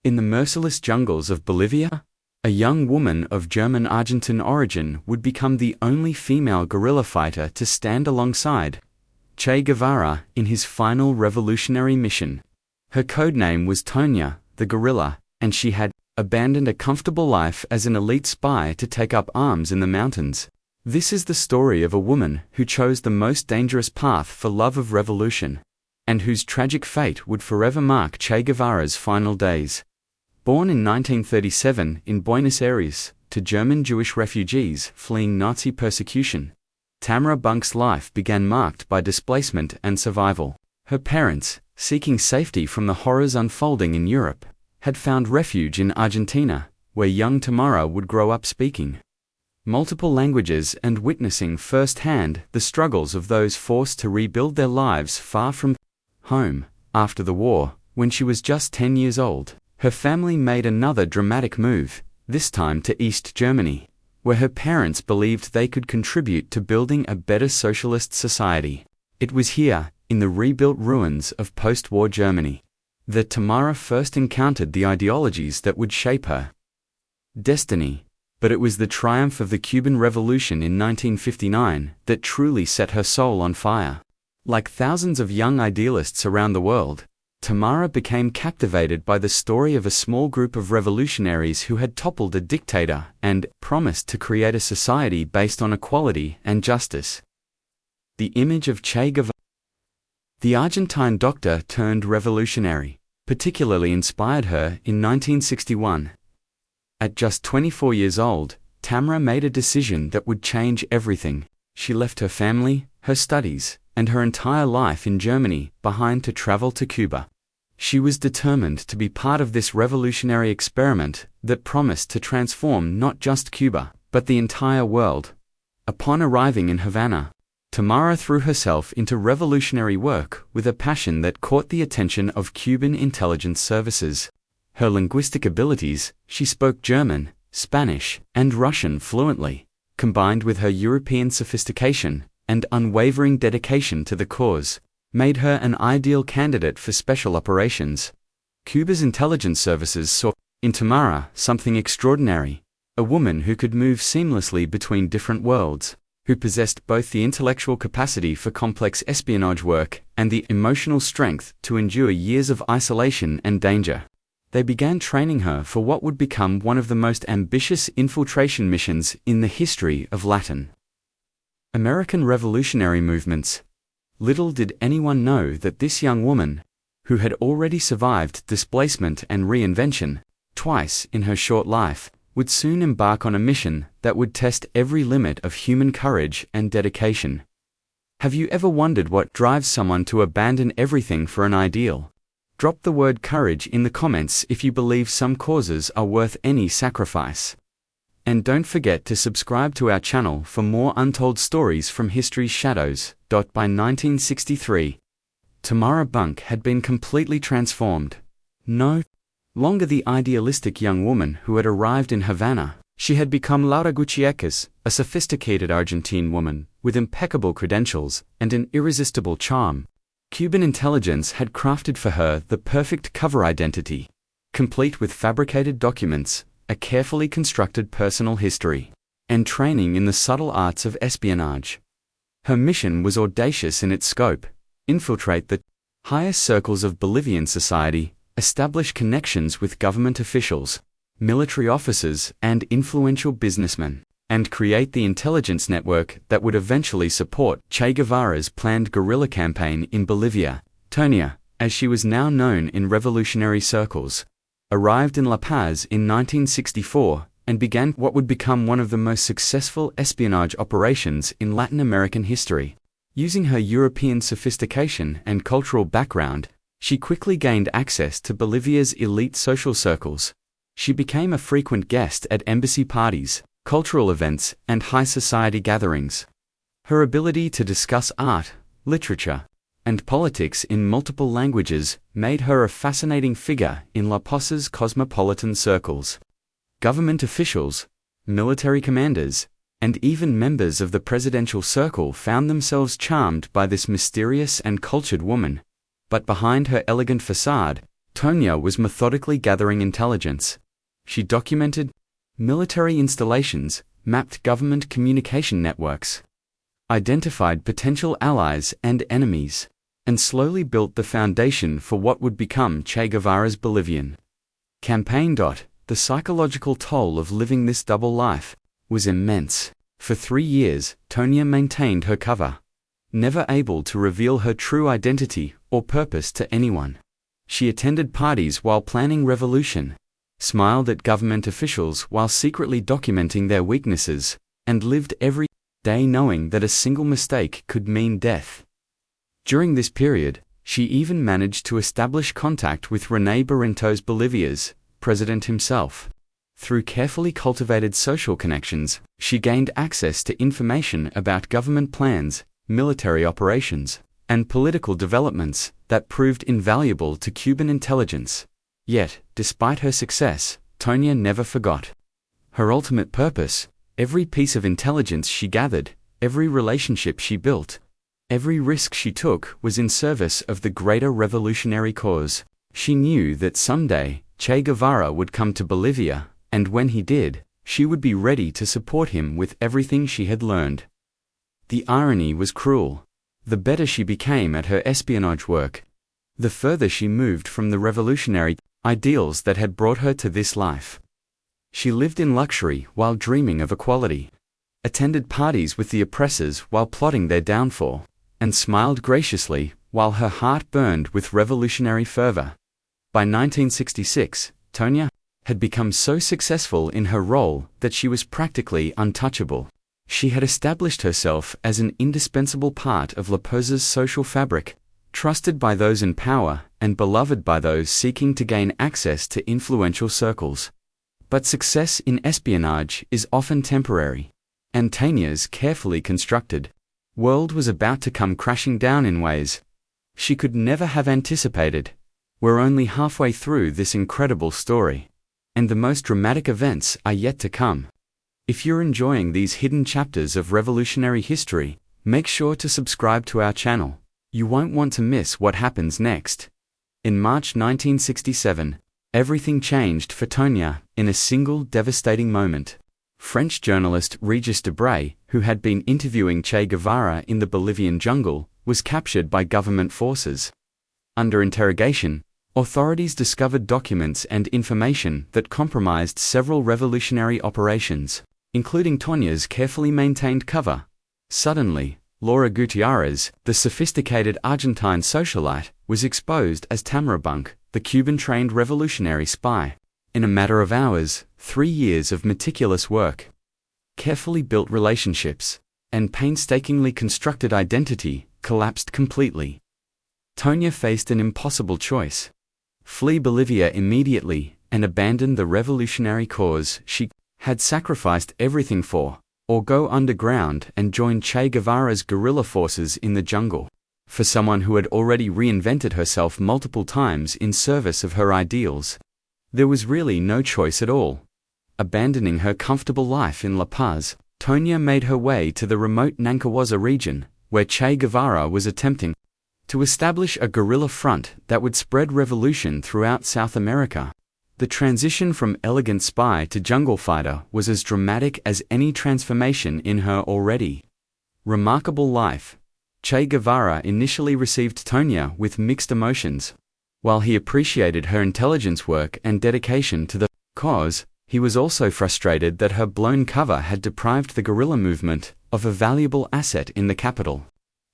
In the merciless jungles of Bolivia, a young woman of German-Argentine origin would become the only female guerrilla fighter to stand alongside Che Guevara in his final revolutionary mission. Her codename was Tania the Guerrilla, and she had abandoned a comfortable life as an elite spy to take up arms in the mountains. This is the story of a woman who chose the most dangerous path for love of revolution, and whose tragic fate would forever mark Che Guevara's final days. Born in 1937 in Buenos Aires to German Jewish refugees fleeing Nazi persecution, Tamara Bunke's life began marked by displacement and survival. Her parents, seeking safety from the horrors unfolding in Europe, had found refuge in Argentina, where young Tamara would grow up speaking multiple languages and witnessing firsthand the struggles of those forced to rebuild their lives far from home. After the war, when she was just 10 years old, her family made another dramatic move, this time to East Germany, where her parents believed they could contribute to building a better socialist society. It was here, in the rebuilt ruins of post-war Germany, that Tamara first encountered the ideologies that would shape her destiny. But it was the triumph of the Cuban Revolution in 1959 that truly set her soul on fire. Like thousands of young idealists around the world, Tamara became captivated by the story of a small group of revolutionaries who had toppled a dictator and promised to create a society based on equality and justice. The image of Che Guevara, the Argentine doctor turned revolutionary, particularly inspired her in 1961. At just 24 years old, Tamara made a decision that would change everything. She left her family, her studies, and her entire life in Germany behind to travel to Cuba. She was determined to be part of this revolutionary experiment that promised to transform not just Cuba, but the entire world. Upon arriving in Havana, Tamara threw herself into revolutionary work with a passion that caught the attention of Cuban intelligence services. Her linguistic abilities, she spoke German, Spanish, and Russian fluently, combined with her European sophistication and unwavering dedication to the cause, made her an ideal candidate for special operations. Cuba's intelligence services saw in Tamara something extraordinary, a woman who could move seamlessly between different worlds, who possessed both the intellectual capacity for complex espionage work and the emotional strength to endure years of isolation and danger. They began training her for what would become one of the most ambitious infiltration missions in the history of Latin American revolutionary movements. Little did anyone know that this young woman, who had already survived displacement and reinvention twice in her short life, would soon embark on a mission that would test every limit of human courage and dedication. Have you ever wondered what drives someone to abandon everything for an ideal? Drop the word courage in the comments if you believe some causes are worth any sacrifice. And don't forget to subscribe to our channel for more untold stories from history's shadows. By 1963, Tamara Bunke had been completely transformed. No longer the idealistic young woman who had arrived in Havana, she had become Laura Gutierrez, a sophisticated Argentine woman with impeccable credentials and an irresistible charm. Cuban intelligence had crafted for her the perfect cover identity, complete with fabricated documents, a carefully constructed personal history, and training in the subtle arts of espionage. Her mission was audacious in its scope: infiltrate the highest circles of Bolivian society, establish connections with government officials, military officers, and influential businessmen, and create the intelligence network that would eventually support Che Guevara's planned guerrilla campaign in Bolivia. Tania, as she was now known in revolutionary circles, arrived in La Paz in 1964 and began what would become one of the most successful espionage operations in Latin American history. Using her European sophistication and cultural background, she quickly gained access to Bolivia's elite social circles. She became a frequent guest at embassy parties, cultural events, and high society gatherings. Her ability to discuss art, literature, and politics in multiple languages made her a fascinating figure in La Paz's cosmopolitan circles. Government officials, military commanders, and even members of the presidential circle found themselves charmed by this mysterious and cultured woman. But behind her elegant facade, Tania was methodically gathering intelligence. She documented military installations, mapped government communication networks, identified potential allies and enemies, and slowly built the foundation for what would become Che Guevara's Bolivian campaign. The psychological toll of living this double life was immense. For 3 years, Tania maintained her cover, never able to reveal her true identity or purpose to anyone. She attended parties while planning revolution, smiled at government officials while secretly documenting their weaknesses, and lived every day knowing that a single mistake could mean death. During this period, she even managed to establish contact with René Barrentos Bolivia's president himself. Through carefully cultivated social connections, she gained access to information about government plans, military operations, and political developments that proved invaluable to Cuban intelligence. Yet, despite her success, Tania never forgot her ultimate purpose. Every piece of intelligence she gathered, every relationship she built, every risk she took was in service of the greater revolutionary cause. She knew that someday, Che Guevara would come to Bolivia, and when he did, she would be ready to support him with everything she had learned. The irony was cruel. The better she became at her espionage work, the further she moved from the revolutionary ideals that had brought her to this life. She lived in luxury while dreaming of equality, attended parties with the oppressors while plotting their downfall, and smiled graciously while her heart burned with revolutionary fervor. By 1966, Tania had become so successful in her role that she was practically untouchable. She had established herself as an indispensable part of La Poz's social fabric, trusted by those in power and beloved by those seeking to gain access to influential circles. But success in espionage is often temporary, and Tania's carefully constructed world was about to come crashing down in ways she could never have anticipated. We're only halfway through this incredible story, and the most dramatic events are yet to come. If you're enjoying these hidden chapters of revolutionary history, make sure to subscribe to our channel. You won't want to miss what happens next. In March 1967, everything changed for Tania in a single devastating moment. French journalist Régis Debray, who had been interviewing Che Guevara in the Bolivian jungle, was captured by government forces. Under interrogation, authorities discovered documents and information that compromised several revolutionary operations, including Tania's carefully maintained cover. Suddenly, Laura Gutierrez, the sophisticated Argentine socialite, was exposed as Tamara Bunke, the Cuban-trained revolutionary spy. In a matter of hours, 3 years of meticulous work, carefully built relationships, and painstakingly constructed identity collapsed completely. Tania faced an impossible choice: flee Bolivia immediately and abandon the revolutionary cause she had sacrificed everything for, or go underground and join Che Guevara's guerrilla forces in the jungle. For someone who had already reinvented herself multiple times in service of her ideals, there was really no choice at all. Abandoning her comfortable life in La Paz, Tania made her way to the remote Nankawaza region, where Che Guevara was attempting to establish a guerrilla front that would spread revolution throughout South America. The transition from elegant spy to jungle fighter was as dramatic as any transformation in her already remarkable life. Che Guevara initially received Tania with mixed emotions. While he appreciated her intelligence work and dedication to the cause, he was also frustrated that her blown cover had deprived the guerrilla movement of a valuable asset in the capital.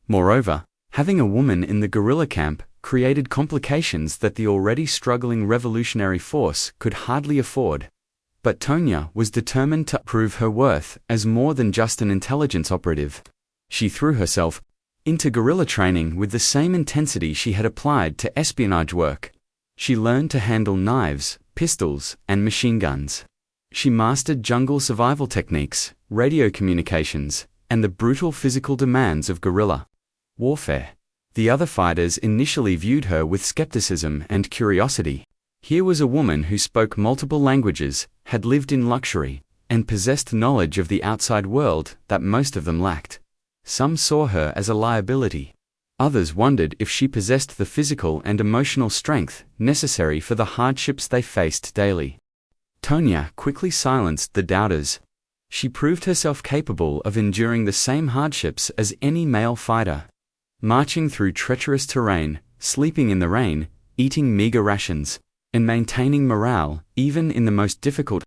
Moreover, having a woman in the guerrilla camp created complications that the already struggling revolutionary force could hardly afford. But Tania was determined to prove her worth as more than just an intelligence operative. She threw herself into guerrilla training with the same intensity she had applied to espionage work. She learned to handle knives, pistols, and machine guns. She mastered jungle survival techniques, radio communications, and the brutal physical demands of guerrilla warfare. The other fighters initially viewed her with skepticism and curiosity. Here was a woman who spoke multiple languages, had lived in luxury, and possessed knowledge of the outside world that most of them lacked. Some saw her as a liability, Others wondered if she possessed the physical and emotional strength necessary for the hardships they faced daily. Tania quickly silenced the doubters. She proved herself capable of enduring the same hardships as any male fighter. Marching through treacherous terrain, sleeping in the rain, eating meager rations, and maintaining morale even in the most difficult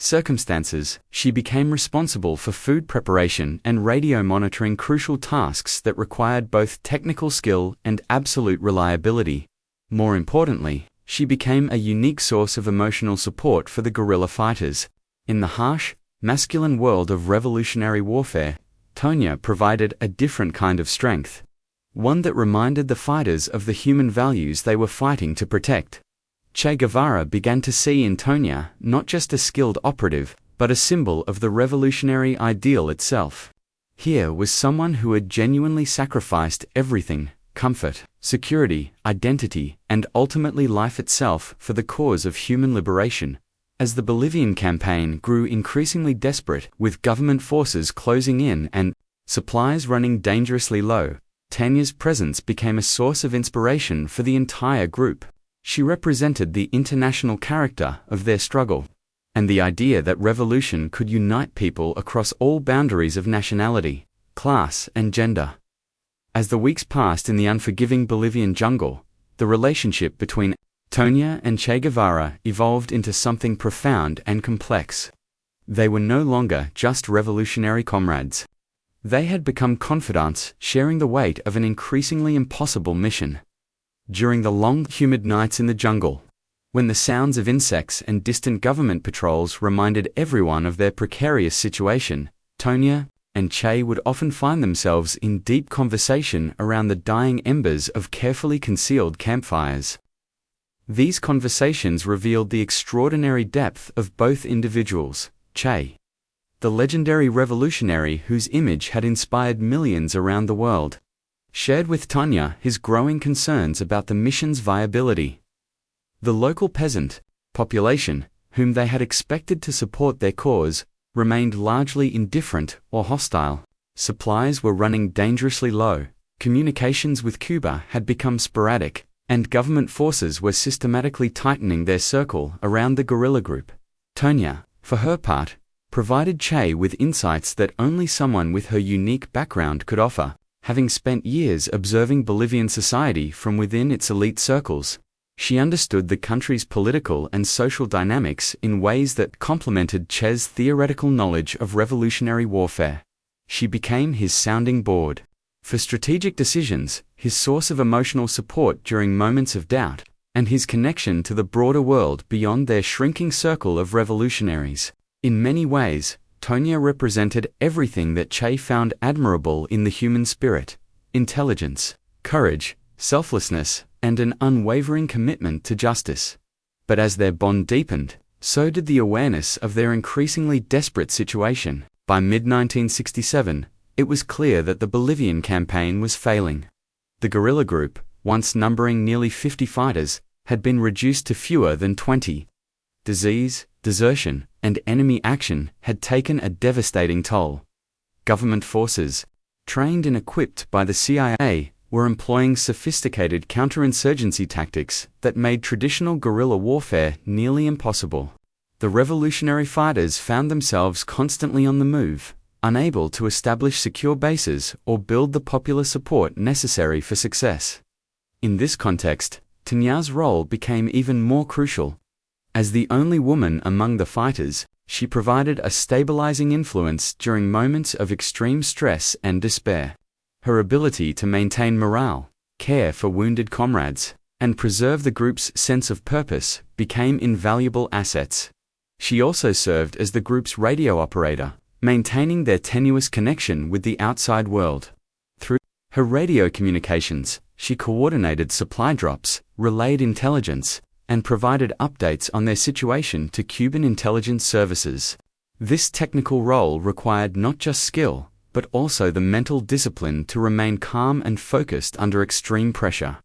circumstances, she became responsible for food preparation and radio monitoring, crucial tasks that required both technical skill and absolute reliability. More importantly, she became a unique source of emotional support for the guerrilla fighters. In the harsh, masculine world of revolutionary warfare, Tania provided a different kind of strength, one that reminded the fighters of the human values they were fighting to protect. Che Guevara began to see in Tania not just a skilled operative, but a symbol of the revolutionary ideal itself. Here was someone who had genuinely sacrificed everything: comfort, security, identity, and ultimately life itself for the cause of human liberation. As the Bolivian campaign grew increasingly desperate, with government forces closing in and supplies running dangerously low, Tania's presence became a source of inspiration for the entire group. She represented the international character of their struggle, and the idea that revolution could unite people across all boundaries of nationality, class, and gender. As the weeks passed in the unforgiving Bolivian jungle, the relationship between Tania and Che Guevara evolved into something profound and complex. They were no longer just revolutionary comrades. They had become confidants, sharing the weight of an increasingly impossible mission. During the long, humid nights in the jungle, when the sounds of insects and distant government patrols reminded everyone of their precarious situation, Tania and Che would often find themselves in deep conversation around the dying embers of carefully concealed campfires. These conversations revealed the extraordinary depth of both individuals. Che, the legendary revolutionary whose image had inspired millions around the world, shared with Tania his growing concerns about the mission's viability. The local peasant population, whom they had expected to support their cause, remained largely indifferent or hostile. Supplies were running dangerously low, communications with Cuba had become sporadic, and government forces were systematically tightening their circle around the guerrilla group. Tania, for her part, provided Che with insights that only someone with her unique background could offer. Having spent years observing Bolivian society from within its elite circles, she understood the country's political and social dynamics in ways that complemented Che's theoretical knowledge of revolutionary warfare. She became his sounding board for strategic decisions, his source of emotional support during moments of doubt, and his connection to the broader world beyond their shrinking circle of revolutionaries. In many ways, Tania represented everything that Che found admirable in the human spirit: intelligence, courage, selflessness, and an unwavering commitment to justice. But as their bond deepened, so did the awareness of their increasingly desperate situation. By mid-1967, it was clear that the Bolivian campaign was failing. The guerrilla group, once numbering nearly 50 fighters, had been reduced to fewer than 20. Disease, desertion, and enemy action had taken a devastating toll. Government forces, trained and equipped by the CIA, were employing sophisticated counterinsurgency tactics that made traditional guerrilla warfare nearly impossible. The revolutionary fighters found themselves constantly on the move, unable to establish secure bases or build the popular support necessary for success. In this context, Tania's role became even more crucial. As the only woman among the fighters, she provided a stabilizing influence during moments of extreme stress and despair. Her ability to maintain morale, care for wounded comrades, and preserve the group's sense of purpose became invaluable assets. She also served as the group's radio operator, maintaining their tenuous connection with the outside world. Through her radio communications, she coordinated supply drops, relayed intelligence, and provided updates on their situation to Cuban intelligence services. This technical role required not just skill, but also the mental discipline to remain calm and focused under extreme pressure.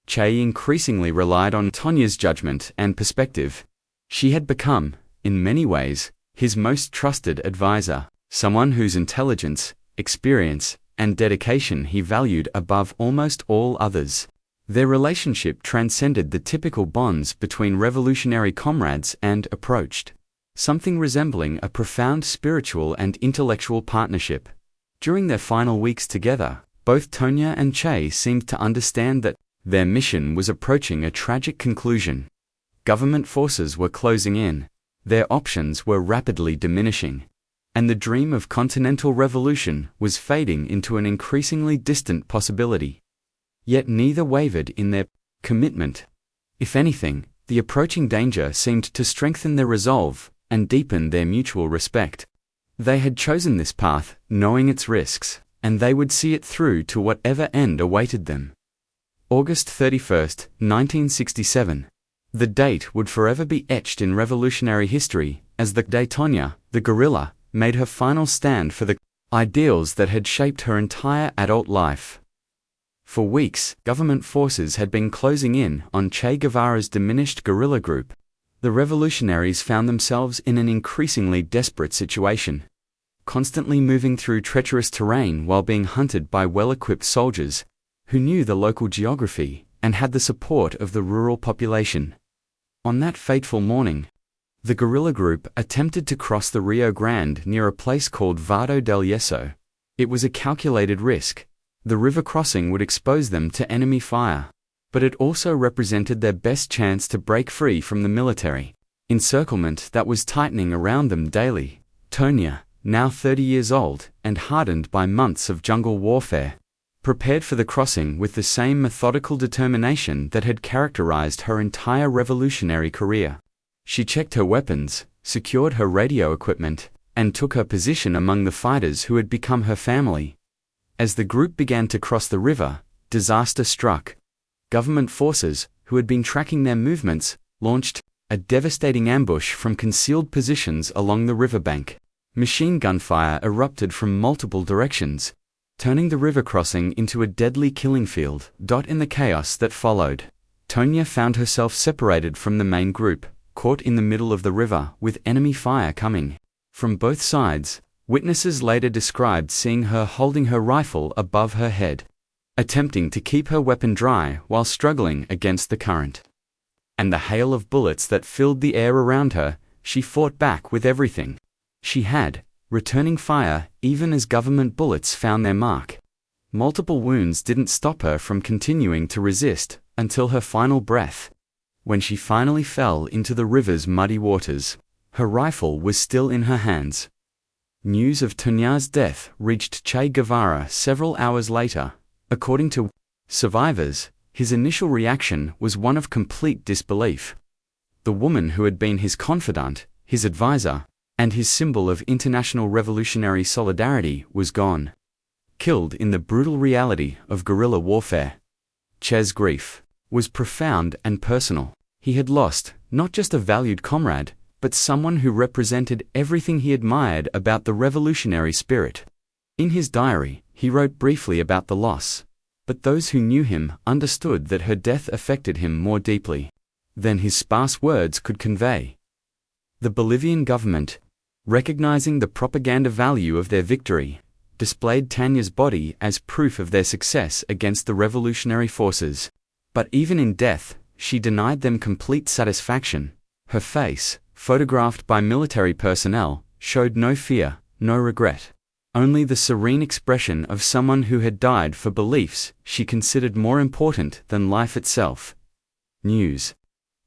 Che increasingly relied on Tania's judgment and perspective. She had become, in many ways, his most trusted advisor, someone whose intelligence, experience, and dedication he valued above almost all others. Their relationship transcended the typical bonds between revolutionary comrades and approached something resembling a profound spiritual and intellectual partnership. During their final weeks together, both Tania and Che seemed to understand that their mission was approaching a tragic conclusion. Government forces were closing in, their options were rapidly diminishing, and the dream of continental revolution was fading into an increasingly distant possibility. Yet neither wavered in their commitment. If anything, the approaching danger seemed to strengthen their resolve and deepen their mutual respect. They had chosen this path, knowing its risks, and they would see it through to whatever end awaited them. August 31st, 1967. The date would forever be etched in revolutionary history as the day Tania, the guerrilla, made her final stand for the ideals that had shaped her entire adult life. For weeks, government forces had been closing in on Che Guevara's diminished guerrilla group. The revolutionaries found themselves in an increasingly desperate situation, constantly moving through treacherous terrain while being hunted by well-equipped soldiers who knew the local geography and had the support of the rural population. On that fateful morning, the guerrilla group attempted to cross the Rio Grande near a place called Vado del Yeso. It was a calculated risk. The river crossing would expose them to enemy fire, but it also represented their best chance to break free from the military encirclement that was tightening around them daily. Tania, now 30 years old and hardened by months of jungle warfare, prepared for the crossing with the same methodical determination that had characterized her entire revolutionary career. She checked her weapons, secured her radio equipment, and took her position among the fighters who had become her family. As the group began to cross the river, disaster struck. Government forces, who had been tracking their movements, launched a devastating ambush from concealed positions along the riverbank. Machine gun fire erupted from multiple directions, turning the river crossing into a deadly killing field. In the chaos that followed, Tania found herself separated from the main group, caught in the middle of the river with enemy fire coming from both sides. Witnesses later described seeing her holding her rifle above her head, attempting to keep her weapon dry while struggling against the current. And the hail of bullets that filled the air around her, she fought back with everything she had, returning fire even as government bullets found their mark. Multiple wounds didn't stop her from continuing to resist until her final breath. When she finally fell into the river's muddy waters, her rifle was still in her hands. News of Tania's death reached Che Guevara several hours later. According to survivors, his initial reaction was one of complete disbelief. The woman who had been his confidant, his advisor, and his symbol of international revolutionary solidarity was gone, killed in the brutal reality of guerrilla warfare. Che's grief was profound and personal. He had lost not just a valued comrade, but someone who represented everything he admired about the revolutionary spirit. In his diary, he wrote briefly about the loss, but those who knew him understood that her death affected him more deeply than his sparse words could convey. The Bolivian government, recognizing the propaganda value of their victory, displayed Tania's body as proof of their success against the revolutionary forces. But even in death, she denied them complete satisfaction. Her face, photographed by military personnel, showed no fear, no regret, only the serene expression of someone who had died for beliefs she considered more important than life itself. News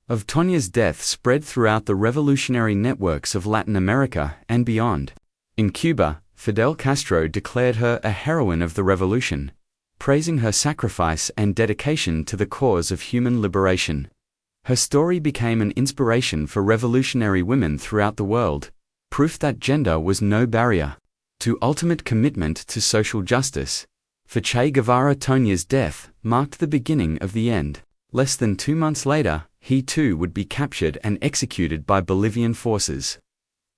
of Tania's death spread throughout the revolutionary networks of Latin America and beyond. In Cuba, Fidel Castro declared her a heroine of the revolution, praising her sacrifice and dedication to the cause of human liberation. Her story became an inspiration for revolutionary women throughout the world, proof that gender was no barrier to ultimate commitment to social justice. For Che Guevara, Tania's death marked the beginning of the end. Less than 2 months later, he too would be captured and executed by Bolivian forces,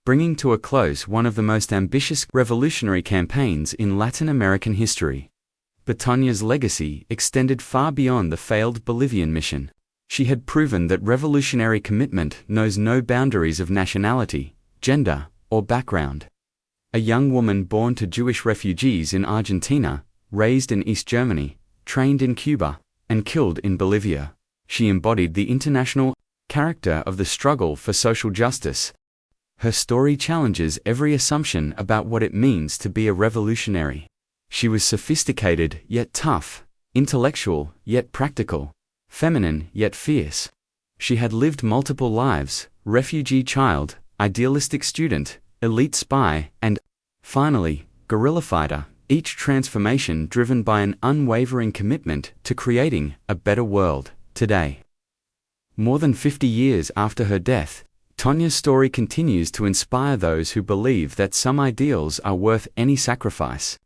bringing to a close one of the most ambitious revolutionary campaigns in Latin American history. But Tania's legacy extended far beyond the failed Bolivian mission. She had proven that revolutionary commitment knows no boundaries of nationality, gender, or background. A young woman born to Jewish refugees in Argentina, raised in East Germany, trained in Cuba, and killed in Bolivia. She embodied the international character of the struggle for social justice. Her story challenges every assumption about what it means to be a revolutionary. She was sophisticated yet tough, intellectual yet practical, feminine yet fierce. She had lived multiple lives: refugee child, idealistic student, elite spy, and, finally, guerrilla fighter, each transformation driven by an unwavering commitment to creating a better world today. More than 50 years after her death, Tania's story continues to inspire those who believe that some ideals are worth any sacrifice.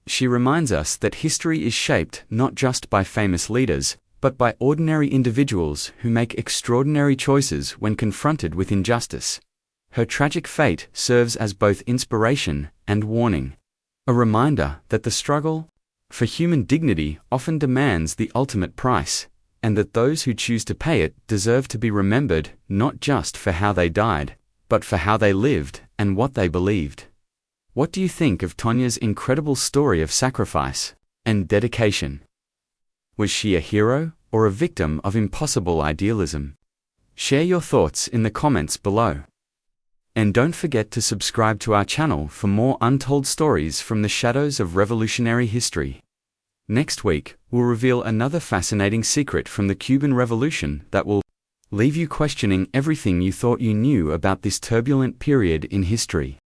She reminds us that history is shaped not just by famous leaders, but by ordinary individuals who make extraordinary choices when confronted with injustice. Her tragic fate serves as both inspiration and warning, a reminder that the struggle for human dignity often demands the ultimate price, and that those who choose to pay it deserve to be remembered not just for how they died, but for how they lived and what they believed. What do you think of Tania's incredible story of sacrifice and dedication? Was she a hero or a victim of impossible idealism? Share your thoughts in the comments below. And don't forget to subscribe to our channel for more untold stories from the shadows of revolutionary history. Next week, we'll reveal another fascinating secret from the Cuban Revolution that will leave you questioning everything you thought you knew about this turbulent period in history.